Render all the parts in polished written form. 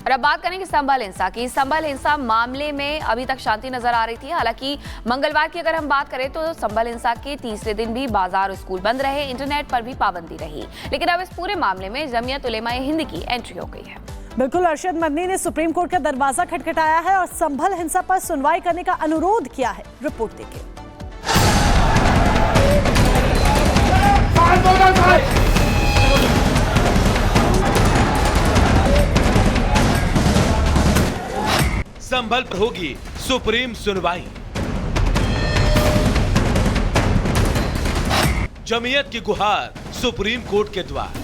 और अब बात करेंगे संभल हिंसा की। संभल हिंसा मामले में अभी तक शांति नजर आ रही थी। हालांकि मंगलवार की अगर हम बात करें तो संभल हिंसा के तीसरे दिन भी बाजार और स्कूल बंद रहे, इंटरनेट पर भी पाबंदी रही। लेकिन अब इस पूरे मामले में जमीयत उलेमाए हिंद की एंट्री हो गई है। बिल्कुल, अरशद मदनी ने सुप्रीम कोर्ट का दरवाजा खटखटाया है और संभल हिंसा पर सुनवाई करने का अनुरोध किया है। रिपोर्ट देखिए। संभल पर होगी सुप्रीम सुनवाई। जमीयत की गुहार सुप्रीम कोर्ट के द्वार।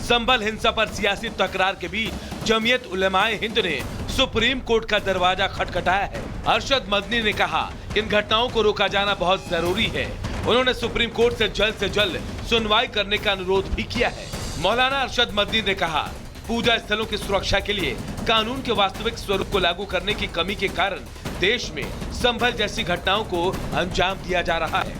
संभल हिंसा पर सियासी तकरार के बीच जमीयत उलेमाए हिंद ने सुप्रीम कोर्ट का दरवाजा खटखटाया है। अरशद मदनी ने कहा कि इन घटनाओं को रोका जाना बहुत जरूरी है। उन्होंने सुप्रीम कोर्ट से जल्द सुनवाई करने का अनुरोध भी किया है। मौलाना अरशद मदनी ने कहा, पूजा स्थलों की सुरक्षा के लिए कानून के वास्तविक स्वरूप को लागू करने की कमी के कारण देश में संभल जैसी घटनाओं को अंजाम दिया जा रहा है।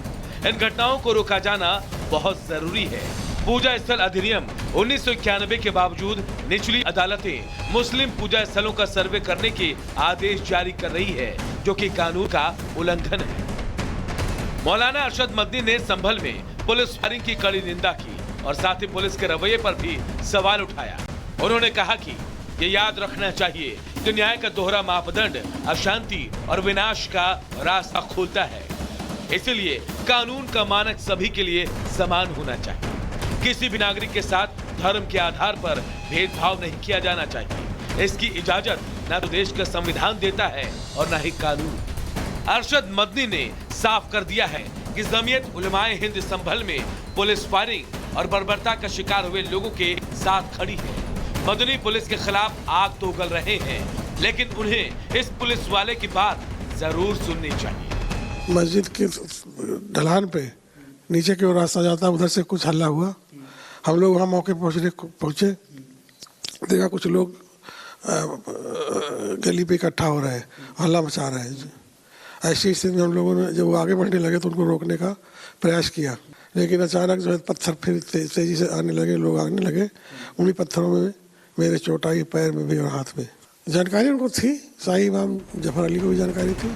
इन घटनाओं को रोका जाना बहुत जरूरी है। पूजा स्थल अधिनियम 1991 के बावजूद निचली अदालतें मुस्लिम पूजा स्थलों का सर्वे करने के आदेश जारी कर रही है, जो कि कानून का उल्लंघन है। मौलाना अरशद मदनी ने संभल में पुलिस फायरिंग की कड़ी निंदा की और साथ ही पुलिस के रवैये पर भी सवाल उठाया। उन्होंने कहा कि ये याद रखना चाहिए कि न्याय का दोहरा मापदंड अशांति और विनाश का रास्ता खोलता है। इसलिए कानून का मानक सभी के लिए समान होना चाहिए। किसी भी नागरिक के साथ धर्म के आधार पर भेदभाव नहीं किया जाना चाहिए। इसकी इजाजत न तो देश का संविधान देता है और न ही कानून। अरशद मदनी ने साफ कर दिया है कि जमीयत उलेमाए हिंद संभल में पुलिस फायरिंग और बर्बरता का शिकार हुए लोगों के साथ खड़ी है। मदनी पुलिस के खिलाफ आग तो उगल रहे हैं, लेकिन उन्हें इस पुलिस वाले की बात जरूर सुननी चाहिए। मस्जिद के ढलान पे नीचे की ओर रास्ता जाता है, उधर से कुछ हल्ला हुआ। हम लोग वहाँ मौके पहुँचे, देखा कुछ लोग गली पे इकट्ठा हो रहे हैं, हल्ला मचा रहे हैं। ऐसी स्थिति में हम लोगों ने जब वो आगे बढ़ने लगे तो उनको रोकने का प्रयास किया, लेकिन अचानक जो है पत्थर फिर तेजी से आने लगे, लोग आने लगे। उन्हीं पत्थरों में मेरे चोट आई, पैर में भी और हाथ में। जानकारी उनको थी, शाही इमाम जफर अली को भी जानकारी थी।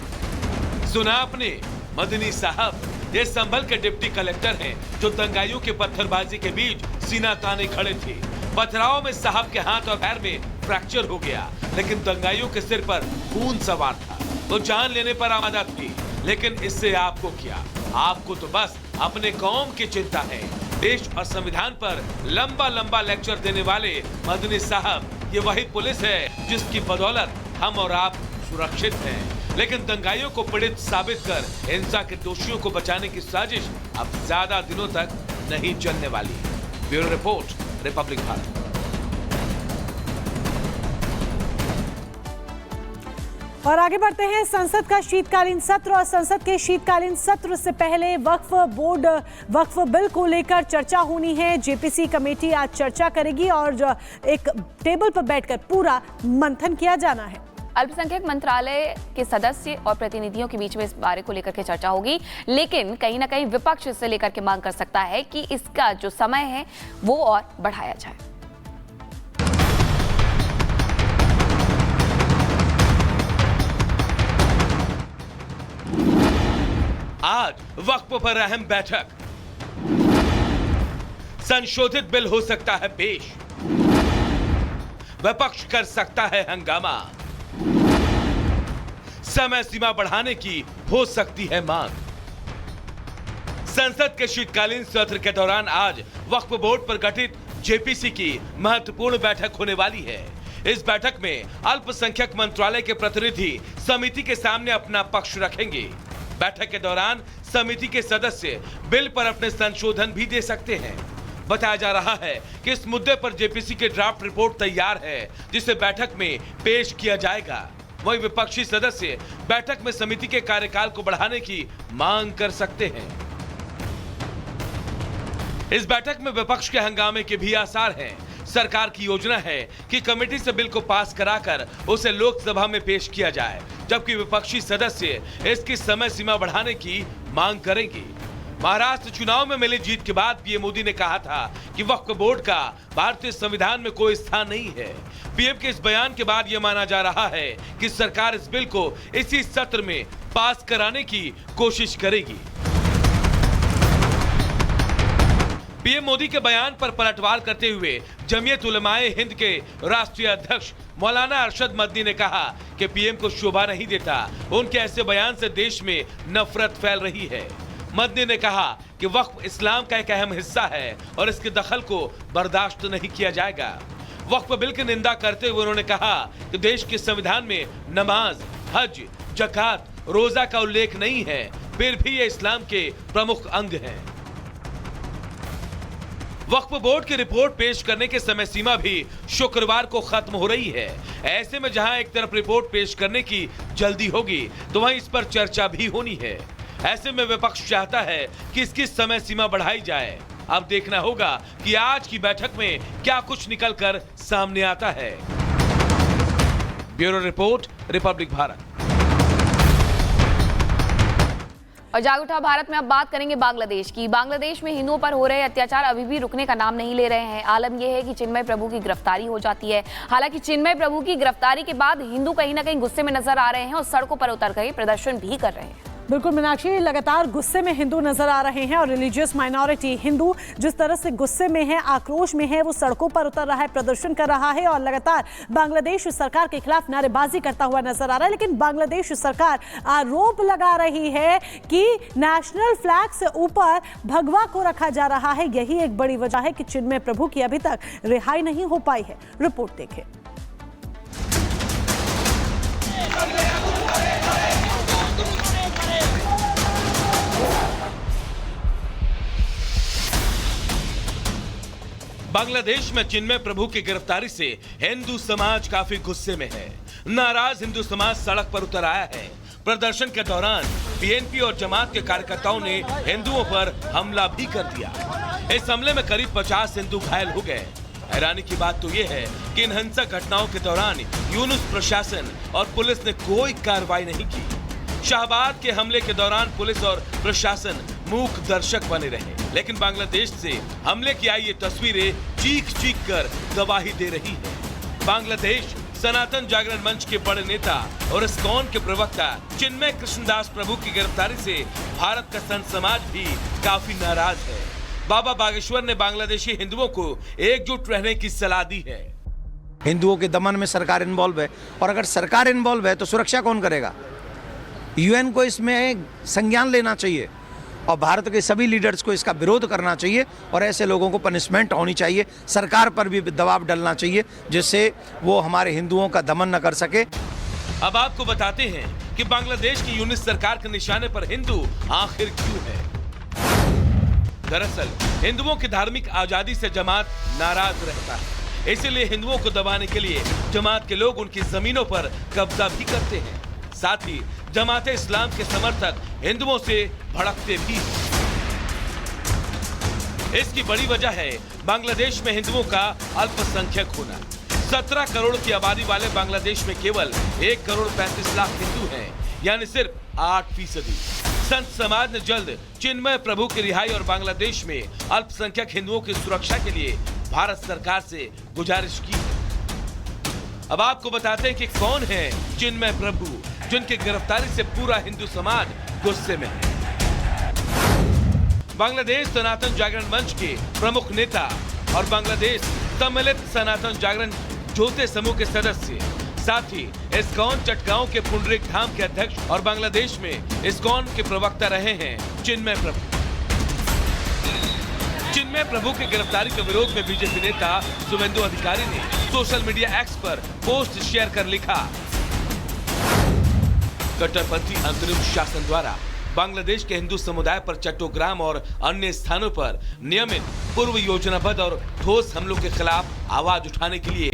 सुना आपने, मदनी साहब ये संभल के डिप्टी कलेक्टर हैं, जो दंगाइयों के पत्थरबाजी के बीच सीना ताने खड़े थे। पथराव में साहब के हाथ और पैर में फ्रैक्चर हो गया, लेकिन दंगाइयों के सिर पर खून सवार था, तो जान लेने पर आमादा थी। लेकिन इससे आपको क्या? आपको तो बस अपने कौम की चिंता है। देश और संविधान पर लंबा लंबा लेक्चर देने वाले मदनी साहब, ये वही पुलिस है जिसकी बदौलत हम और आप सुरक्षित हैं। लेकिन दंगाइयों को पीड़ित साबित कर हिंसा के दोषियों को बचाने की साजिश अब ज्यादा दिनों तक नहीं चलने वाली। Bureau report, Republic Bharat. और आगे बढ़ते हैं। संसद का शीतकालीन सत्र और संसद के शीतकालीन सत्र से पहले वक्फ बोर्ड वक्फ बिल को लेकर चर्चा होनी है। जेपीसी कमेटी आज चर्चा करेगी और एक टेबल पर बैठकर पूरा मंथन किया जाना है। अल्पसंख्यक मंत्रालय के सदस्य और प्रतिनिधियों के बीच में इस बारे को लेकर के चर्चा होगी, लेकिन कहीं ना कहीं विपक्ष इससे लेकर के मांग कर सकता है कि इसका जो समय है वो और बढ़ाया जाए। आज वक्फ पर अहम बैठक। संशोधित बिल हो सकता है पेश, विपक्ष कर सकता है हंगामा, समय सीमा बढ़ाने की हो सकती है मांग। संसद के शीतकालीन सत्र के दौरान आज वक्फ बोर्ड पर गठित जेपीसी की महत्वपूर्ण बैठक होने वाली है। इस बैठक में अल्पसंख्यक मंत्रालय के प्रतिनिधि समिति के सामने अपना पक्ष रखेंगे। बैठक के दौरान समिति के सदस्य बिल पर अपने संशोधन भी दे सकते हैं। बताया जा रहा है कि इस मुद्दे पर जेपीसी की ड्राफ्ट रिपोर्ट तैयार है, जिसे बैठक में पेश किया जाएगा। वही विपक्षी सदस्य बैठक में समिति के कार्यकाल को बढ़ाने की मांग कर सकते हैं। इस बैठक में विपक्ष के हंगामे के भी आसार हैं। सरकार की योजना है कि कमेटी से बिल को पास कराकर उसे लोकसभा में पेश किया जाए, जबकि विपक्षी सदस्य इसकी समय सीमा बढ़ाने की मांग करेंगे। महाराष्ट्र चुनाव में मिली जीत के बाद पीएम मोदी ने कहा था कि वक्फ बोर्ड का भारतीय संविधान में कोई स्थान नहीं है। पीएम के इस बयान के बाद यह माना जा रहा है कि सरकार इस बिल को इसी सत्र में पास कराने की कोशिश करेगी। पीएम मोदी के बयान पर पलटवार करते हुए जमीयत उलमाए हिंद के राष्ट्रीय अध्यक्ष मौलाना अरशद मदनी ने कहा कि पीएम को शोभा नहीं देता, उनके ऐसे बयान से देश में नफरत फैल रही है। मदनी ने कहा कि वक्फ इस्लाम का एक अहम हिस्सा है और इसके दखल को बर्दाश्त नहीं किया जाएगा। वक्फ बिल की निंदा करते हुए उन्होंने कहा कि देश के संविधान में नमाज, हज, ज़कात, रोजा का उल्लेख नहीं है, फिर भी ये इस्लाम के प्रमुख अंग हैं। वक्फ बोर्ड की रिपोर्ट पेश करने की समय सीमा भी शुक्रवार को खत्म हो रही है। ऐसे में जहां एक तरफ रिपोर्ट पेश करने की जल्दी होगी तो वहीं इस पर चर्चा भी होनी है। ऐसे में विपक्ष चाहता है कि इसकी समय सीमा बढ़ाई जाए। अब देखना होगा कि आज की बैठक में क्या कुछ निकलकर सामने आता है। Bureau report, Republic Bharat. और जाग उठा भारत में अब बात करेंगे बांग्लादेश की। बांग्लादेश में हिंदुओं पर हो रहे अत्याचार अभी भी रुकने का नाम नहीं ले रहे हैं। आलम यह है कि चिन्मय प्रभु की गिरफ्तारी हो जाती है। हालांकि चिन्मय प्रभु की गिरफ्तारी के बाद हिंदू कहीं ना कहीं गुस्से में नजर आ रहे हैं और सड़कों पर उतर गए प्रदर्शन भी कर रहे हैं। बिल्कुल मीनाक्षी, लगातार गुस्से में हिंदू नजर आ रहे हैं और रिलीजियस माइनॉरिटी हिंदू जिस तरह से गुस्से में है, आक्रोश में है, वो सड़कों पर उतर रहा है, प्रदर्शन कर रहा है और लगातार बांग्लादेश सरकार के खिलाफ नारेबाजी करता हुआ नजर आ रहा है। लेकिन बांग्लादेश सरकार आरोप लगा रही है कि नेशनल फ्लैग से ऊपर भगवा को रखा जा रहा है। यही एक बड़ी वजह है कि चिन्मय प्रभु की अभी तक रिहाई नहीं हो पाई है। रिपोर्ट देखें। बांग्लादेश में चिन्मय प्रभु की गिरफ्तारी से हिंदू समाज काफी गुस्से में है। नाराज हिंदू समाज सड़क पर उतर आया है। प्रदर्शन के दौरान बीएनपी और जमात के कार्यकर्ताओं ने हिंदुओं पर हमला भी कर दिया। इस हमले में करीब 50 हिंदू घायल हो गए। हैरानी की बात तो यह है कि इन हिंसक घटनाओं के दौरान यूनुस प्रशासन और पुलिस ने कोई कार्रवाई नहीं की। शाहबाद के हमले के दौरान पुलिस और प्रशासन मूक दर्शक बने रहे, लेकिन बांग्लादेश से हमले की आई ये तस्वीरें चीख चीख कर गवाही दे रही है। बांग्लादेश सनातन जागरण मंच के बड़े नेता और इस्कॉन के प्रवक्ता चिन्मय कृष्णदास प्रभु की गिरफ्तारी से भारत का संत समाज भी काफी नाराज है। बाबा बागेश्वर ने बांग्लादेशी हिंदुओं को एकजुट रहने की सलाह दी है। हिंदुओं के दमन में सरकार इन्वॉल्व है और अगर सरकार इन्वॉल्व है तो सुरक्षा कौन करेगा? यूएन को इसमें संज्ञान लेना चाहिए और भारत के सभी लीडर्स को इसका विरोध करना चाहिए और ऐसे लोगों को पनिशमेंट होनी चाहिए। सरकार पर भी दबाव डालना चाहिए जिससे वो हमारे हिंदुओं का दमन न कर सके। अब आपको बताते हैं कि बांग्लादेश की यूनिस सरकार के निशाने पर हिंदू आखिर क्यों है। दरअसल हिंदुओं की धार्मिक आजादी से जमात नाराज रहता है, इसीलिए हिंदुओं को दबाने के लिए जमात के लोग उनकी जमीनों पर कब्जा भी करते हैं। साथ ही जमाते इस्लाम के समर्थक हिंदुओं से भड़कते भी हैं। इसकी बड़ी वजह है बांग्लादेश में हिंदुओं का अल्पसंख्यक होना। 17 करोड़ की आबादी वाले बांग्लादेश में केवल 1 करोड़ 35 लाख हिंदू हैं, यानी सिर्फ 8%। संत समाज ने जल्द चिन्मय प्रभु की रिहाई और बांग्लादेश में अल्पसंख्यक हिंदुओं की सुरक्षा के लिए भारत सरकार से गुजारिश की है। अब आपको बताते हैं कि कौन है चिन्मय प्रभु, जिनकी गिरफ्तारी से पूरा हिंदू समाज गुस्से में है। बांग्लादेश सनातन जागरण मंच के प्रमुख नेता और बांग्लादेश सम्मिलित सनातन जागरण ज्योति समूह के सदस्य, साथ ही इस्कॉन चटगांव के पुंडरीक धाम के अध्यक्ष और बांग्लादेश में इस्कॉन के प्रवक्ता रहे हैं चिन्मय प्रभु। चिन्मय प्रभु की गिरफ्तारी के विरोध में बीजेपी नेता शुभेंदु अधिकारी ने सोशल मीडिया एक्स पर पोस्ट शेयर कर लिखा, कट्टरपंथी अंतरिम शासन द्वारा बांग्लादेश के हिंदू समुदाय पर चट्टोग्राम और अन्य स्थानों पर नियमित पूर्व योजनाबद्ध और ठोस हमलों के खिलाफ आवाज उठाने के लिए